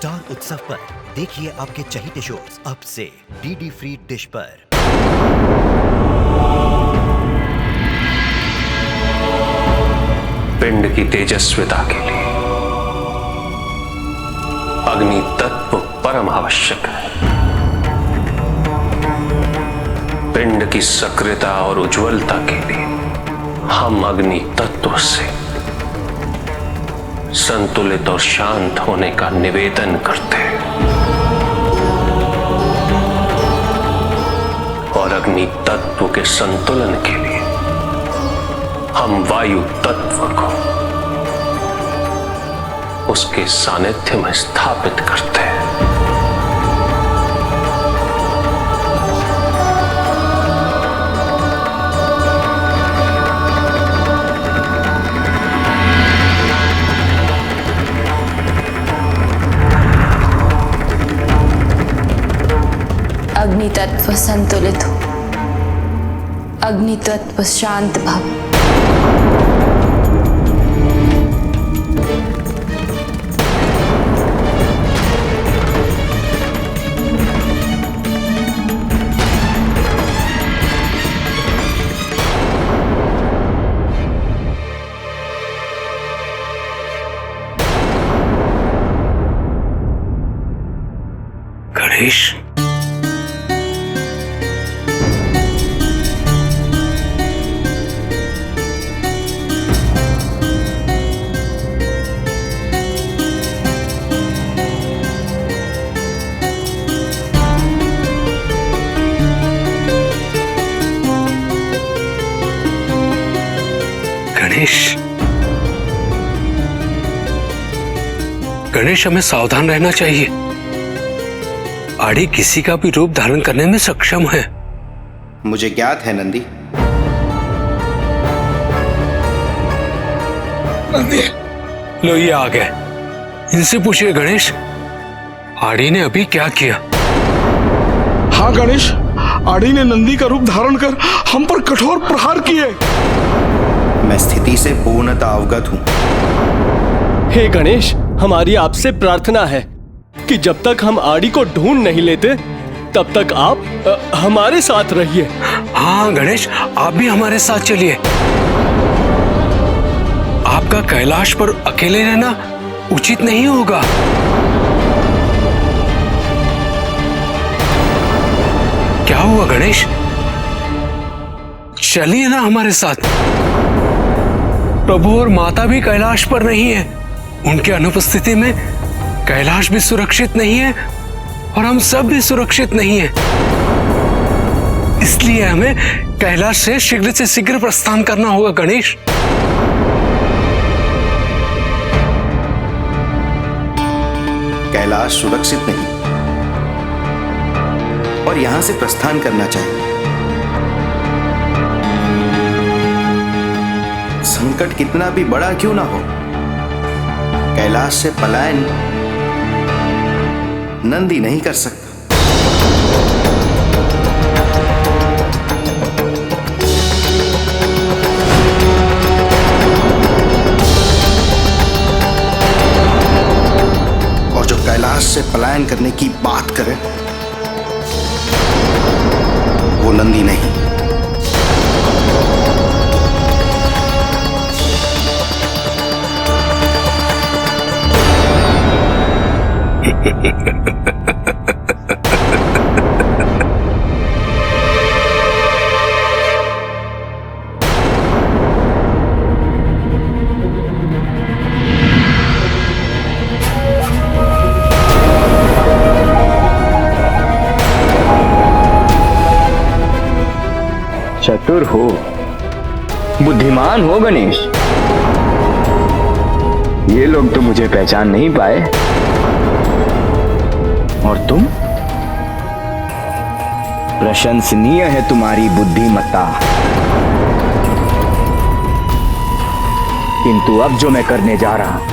Star उत्सव पर देखिए आपके चहीते शोज अब से डीडी फ्री डिश पर। पिंड की तेजस्विता के लिए अग्नि तत्व परम आवश्यक है। पिंड की सक्रियता और उज्ज्वलता के लिए हम अग्नि तत्व से संतुलित और शांत होने का निवेदन करते हैं और अग्नि तत्व के संतुलन के लिए हम वायु तत्व को उसके सानिध्य में स्थापित करते हैं। अग्नि तत्व संतुलित हो, अग्नि तत्व शांत भव। गणेश, गणेश, गणेश, हमें सावधान रहना चाहिए। आड़ी किसी का भी रूप धारण करने में सक्षम है। मुझे ज्ञात है नंदी। लो ये आ गए, इनसे पूछिए गणेश, आड़ी ने अभी क्या किया? हाँ गणेश, आड़ी ने नंदी का रूप धारण कर हम पर कठोर प्रहार किए। मैं स्थिति से पूर्णतः अवगत हूँ। हे गणेश, हमारी आपसे प्रार्थना है कि जब तक हम आड़ी को ढूंढ नहीं लेते तब तक आप हमारे साथ रहिए। हाँ गणेश, आप भी हमारे साथ चलिए। आपका कैलाश पर अकेले रहना उचित नहीं होगा। क्या हुआ गणेश? चलिए ना हमारे साथ। प्रभु और माता भी कैलाश पर नहीं है। उनके अनुपस्थिति में कैलाश भी सुरक्षित नहीं है और हम सब भी सुरक्षित नहीं है। इसलिए हमें कैलाश से शीघ्र प्रस्थान करना होगा गणेश। कैलाश सुरक्षित नहीं और यहां से प्रस्थान करना चाहिए। संकट कितना भी बड़ा क्यों ना हो, कैलाश से पलायन नंदी नहीं कर सकता। और जो कैलाश से पलायन करने की बात करे वो नंदी नहीं। चतुर हो, बुद्धिमान हो गणेश। ये लोग तो मुझे पहचान नहीं पाए। और तुम? प्रशंसनीय है तुम्हारी बुद्धिमत्ता। किंतु अब जो मैं करने जा रहा हूं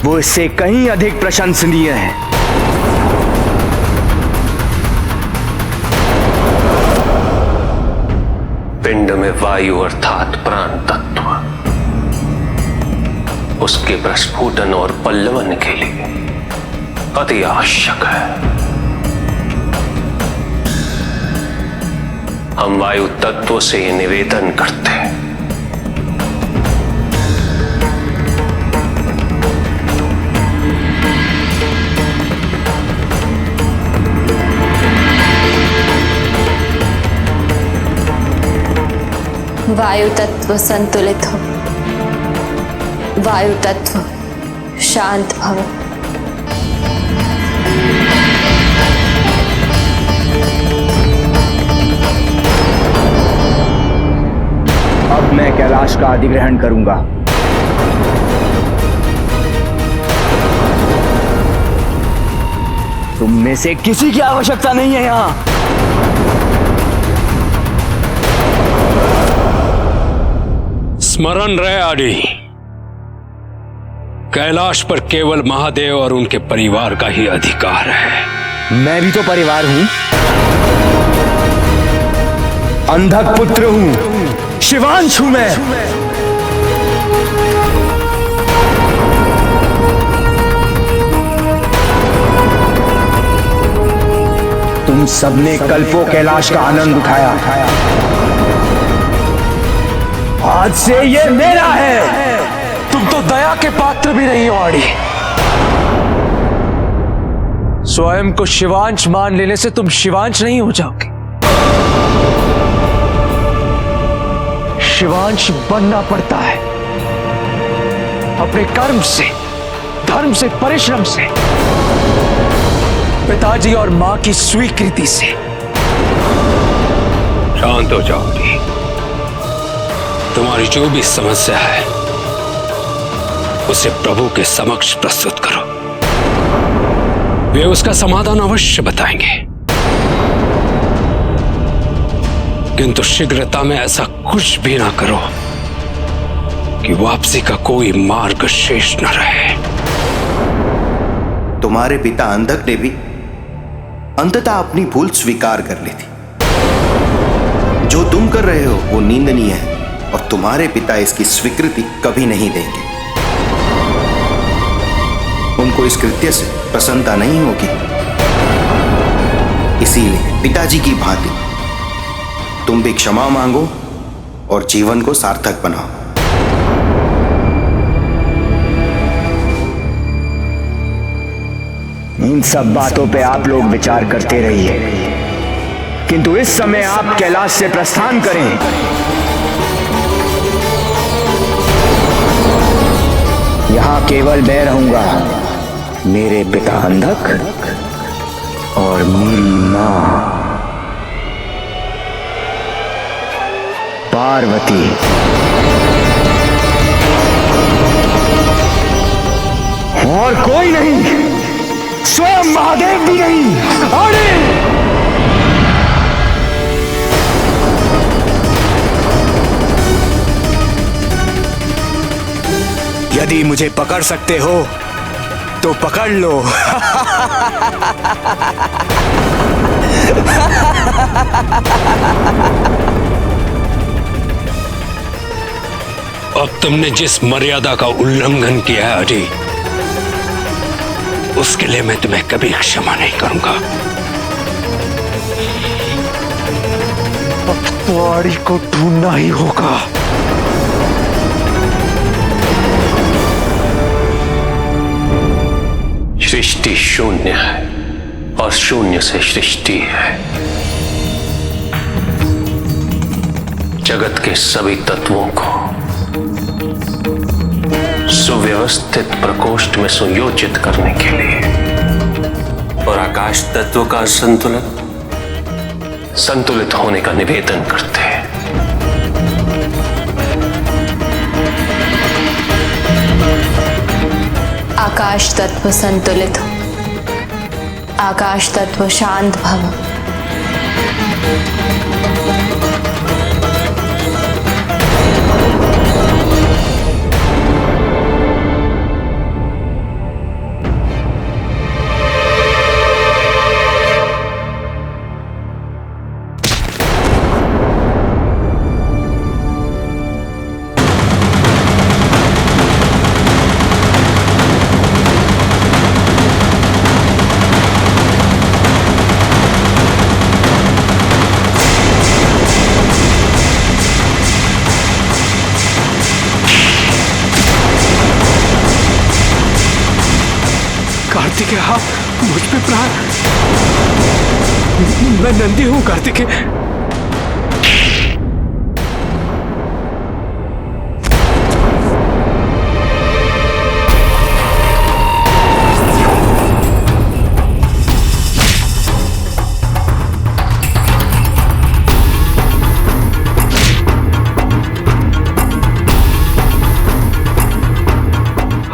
वो इससे कहीं अधिक प्रशंसनीय है। पिंड में वायु अर्थात प्राण तत्व उसके प्रस्फुटन और पल्लवन के लिए अति आवश्यक है। हम वायु तत्व से ये निवेदन करते हैं। वायु तत्व संतुलित हो, वायु तत्व शांत भव। अब मैं कैलाश का अधिग्रहण करूंगा। तुम में से किसी की आवश्यकता नहीं है यहां। स्मरण रहे आदि, कैलाश पर केवल महादेव और उनके परिवार का ही अधिकार है। मैं भी तो परिवार हूं, अंधक पुत्र हूं, शिवांश हूं मैं। तुम सबने कल्पों कैलाश का आनंद उठाया, आज से ये मेरा है। तुम तो दया के पात्र भी नहीं हो आड़ी। स्वयं को शिवांश मान लेने से तुम शिवांश नहीं हो जाओगे। शिवांश बनना पड़ता है अपने कर्म से, धर्म से, परिश्रम से, पिताजी और मां की स्वीकृति से। शांत हो जाओगी। तुम्हारी जो भी समस्या है उसे प्रभु के समक्ष प्रस्तुत करो, वे उसका समाधान अवश्य बताएंगे। किंतु शीघ्रता में ऐसा कुछ भी ना करो कि वापसी का कोई मार्ग शेष न रहे। तुम्हारे पिता अंधक ने भी अंततः अपनी भूल स्वीकार कर ली थी। जो तुम कर रहे हो वो निंदनीय है और तुम्हारे पिता इसकी स्वीकृति कभी नहीं देंगे। उनको इस कृत्य से प्रसन्नता नहीं होगी। इसीलिए पिताजी की भांति तुम भी क्षमा मांगो और जीवन को सार्थक बनाओ। इन सब बातों पे आप लोग विचार करते रहिए, किंतु इस समय आप कैलाश से प्रस्थान करें। यहां केवल मैं रहूंगा, मेरे पिता अंधक और मेरी मां पार्वती। और कोई नहीं, स्वयं महादेव भी नहीं। आगे! यदि मुझे पकड़ सकते हो तो पकड़ लो। अब तुमने जिस मर्यादा का उल्लंघन किया है अजय, उसके लिए मैं तुम्हें कभी क्षमा नहीं करूंगा। अब तो आड़ी को ढूंढना ही होगा। सृष्टि शून्य है और शून्य से सृष्टि है। जगत के सभी तत्वों को सुव्यवस्थित प्रकोष्ठ में सुयोजित करने के लिए और आकाश तत्व का संतुलित होने का निवेदन करते हैं। आकाश तत्व संतुलित हो, आकाश तत्व शांत भव। कार्तिकेय, आप मुझ पे प्रहार। मैं नंदी हूं कार्तिकेय।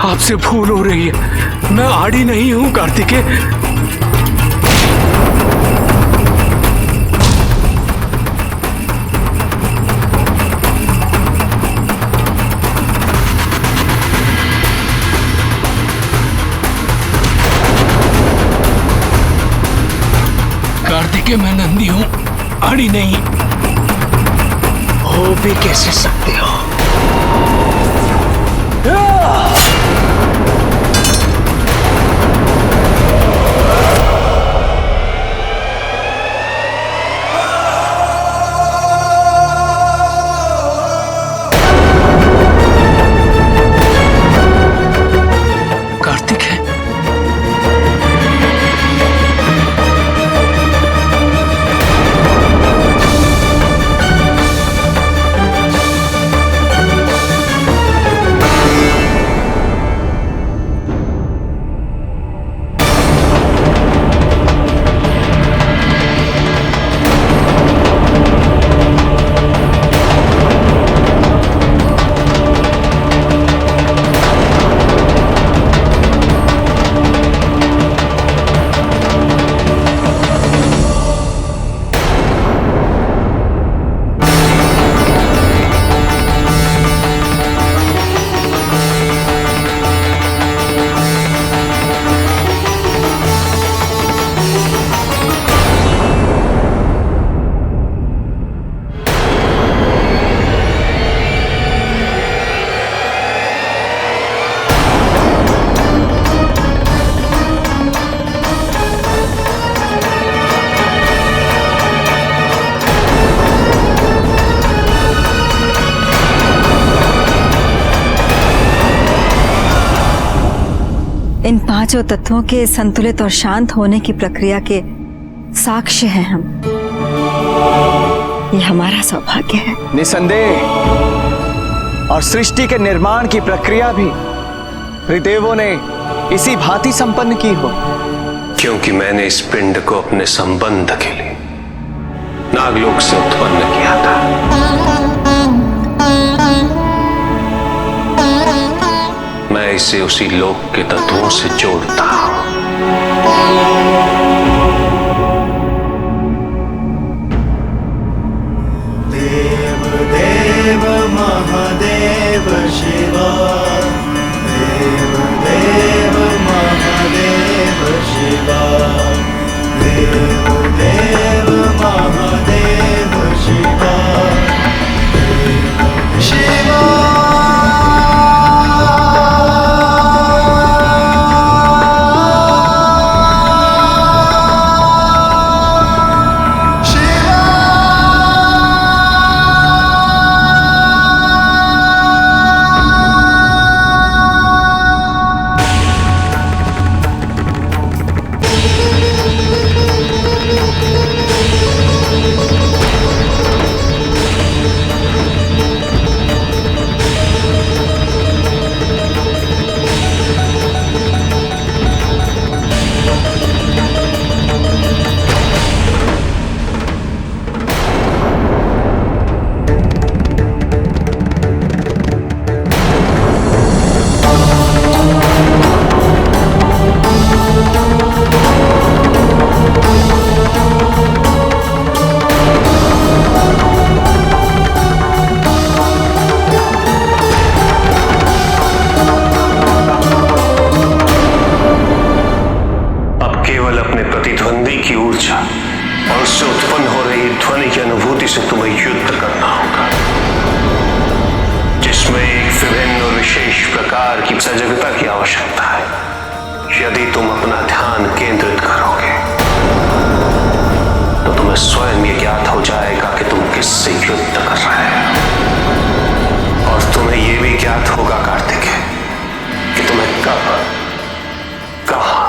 आपसे भूल हो रही है, मैं आड़ी नहीं हूं कार्तिकेय। कार्तिकेय, मैं नंदी हूं, आड़ी नहीं। हो भी कैसे सकते हो? इन पांचों तत्वों के संतुलित और शांत होने की प्रक्रिया के साक्ष्य हैं हम। ये हमारा सौभाग्य है। निसंदेह, और सृष्टि के निर्माण की प्रक्रिया भी ऋदेवों ने इसी भांति संपन्न की हो। क्योंकि मैंने इस पिंड को अपने संबंध के लिए नागलोक से उत्पन्न किया था। मैं इसे उसी लोक के तत्वों से जोड़ता हूं। देव देव महादेव शिवा, देव देव महादेव शिवा, देव देव महादेव शिवा, देव शिवा। सजगता की आवश्यकता है। यदि तुम अपना ध्यान केंद्रित करोगे तो तुम्हें स्वयं ये ज्ञात हो जाएगा कि तुम किससे युद्ध कर रहे हो, और तुम्हें यह भी ज्ञात होगा कार्तिकेय कि तुम्हें कब, कहां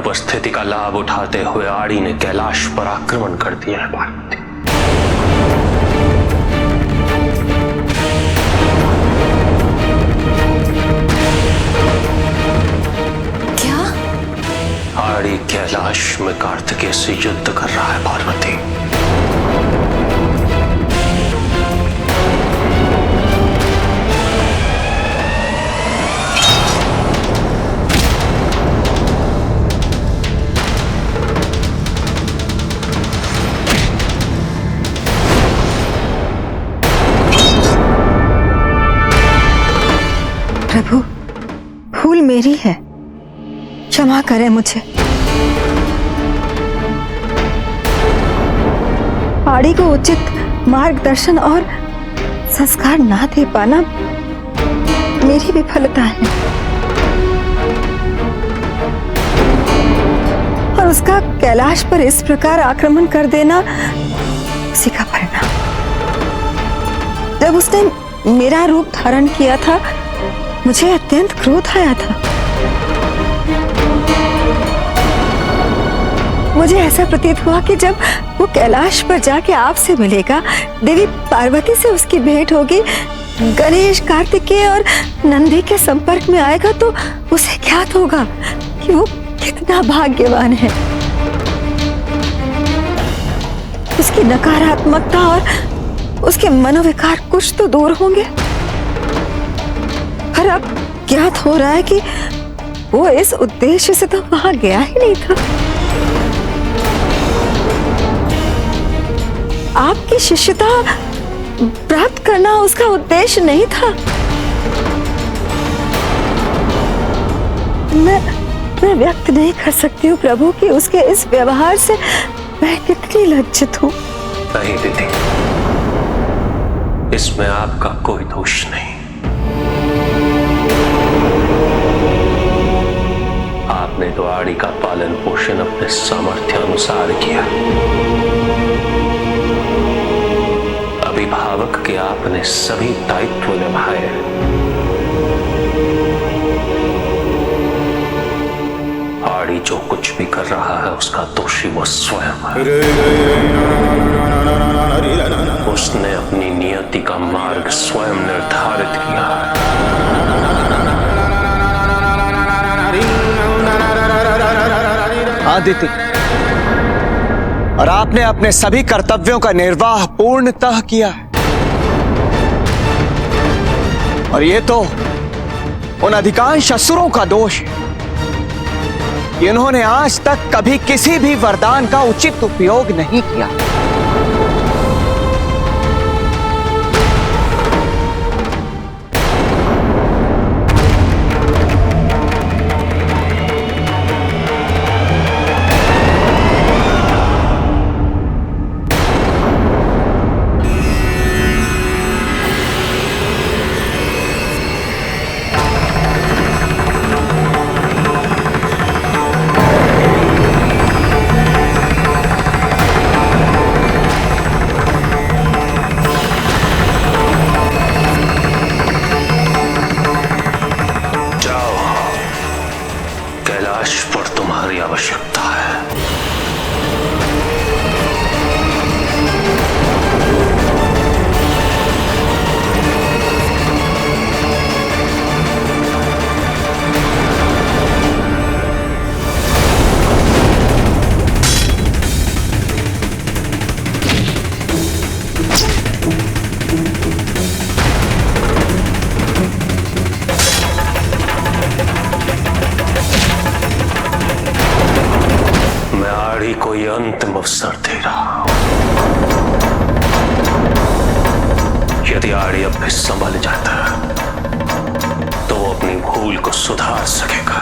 अनुपस्थिति का लाभ उठाते हुए आड़ी ने कैलाश पर आक्रमण कर दिया है पार्वती। क्या? आड़ी कैलाश में कार्तिकेय से युद्ध कर रहा है पार्वती। प्रभु, भूल मेरी है, क्षमा करें मुझे। आड़ी को उचित मार्गदर्शन और संस्कार ना दे पाना मेरी विफलता है और उसका कैलाश पर इस प्रकार आक्रमण कर देना उसी का परिणाम। जब उसने मेरा रूप धारण किया था, मुझे अत्यंत क्रोध आया था। मुझे ऐसा प्रतीत हुआ कि जब वो कैलाश पर जाके आपसे मिलेगा, देवी पार्वती से उसकी भेंट होगी, गणेश, कार्तिकेय और नंदी के संपर्क में आएगा, तो उसे ज्ञात होगा कि वो कितना भाग्यवान है। उसकी नकारात्मकता और उसके मनोविकार कुछ तो दूर होंगे। पर अब ज्ञात हो रहा है कि वो इस उद्देश्य से तो वहां गया ही नहीं था। आपकी शिष्यता प्राप्त करना उसका उद्देश्य नहीं था। मैं व्यक्त नहीं कर सकती हूँ प्रभु कि उसके इस व्यवहार से मैं कितनी लज्जित हूँ। नहीं दीदी, इसमें आपका कोई दोष नहीं। आपने तो आड़ी का पालन पोषण अपने सामर्थ्य अनुसार किया। अभिभावक के आपने सभी दायित्व निभाए। आड़ी जो कुछ भी कर रहा है उसका दोषी वो स्वयं है। उसने अपनी नियति का मार्ग स्वयं निर्धारित किया है। आदित्य, और आपने अपने सभी कर्तव्यों का निर्वाह पूर्णतः किया है। और ये तो उन अधिकांश असुरों का दोष है कि उन्होंने आज तक कभी किसी भी वरदान का उचित उपयोग नहीं किया। आवश्यकता है। कोई अंतिम अवसर दे रहा हूं। यदि आड़ी अब भी संभल जाता है तो वो अपनी भूल को सुधार सकेगा।